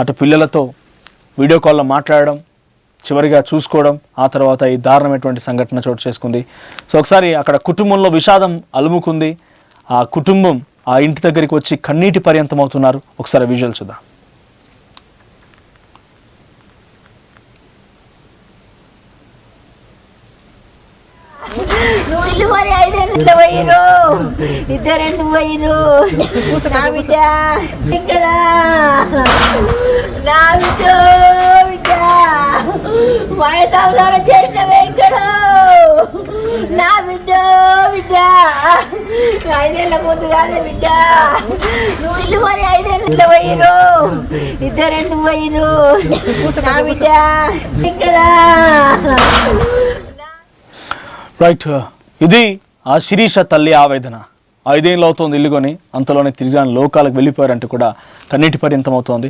అటు పిల్లలతో వీడియో కాల్లో మాట్లాడడం, చివరిగా చూసుకోవడం, ఆ తర్వాత ఈ దారుణమైనటువంటి సంఘటన చోటు చేసుకుంది. సో ఒకసారి అక్కడ కుటుంబంలో విషాదం అలుముకుంది. ఆ కుటుంబం ఆ ఇంటి దగ్గరికి వచ్చి కన్నీటి పర్యంతం అవుతున్నారు. ఒకసారి విజువల్ చూద్దాం. ఇద్దరు ఎందుకు పోయిరు? నా బిడ్డ ఇక్కడ, నా బిడ్డ బిడ్డ మాయ సంసారం చేసినవే ఇక్కడ, నా బిడ్డ బిడ్డ 5 ఏళ్ళ ముందు కాదే బిడ్డ, నువ్వు ఇల్లు మరి 5 ఏళ్ళ పోయిరు, ఇద్దరు ఎందుకు పోయిరు? నా బిడ్డ ఇక్కడ. రైట్, ఇది ఆ శిరీష తల్లి ఆవేదన. 5 ఏళ్ళు అవుతోంది ఇల్లు కొని, అంతలోనే తిరిగి లోకాలకు వెళ్ళిపోయారంటే కూడా కన్నీటి పర్యంతం అవుతోంది.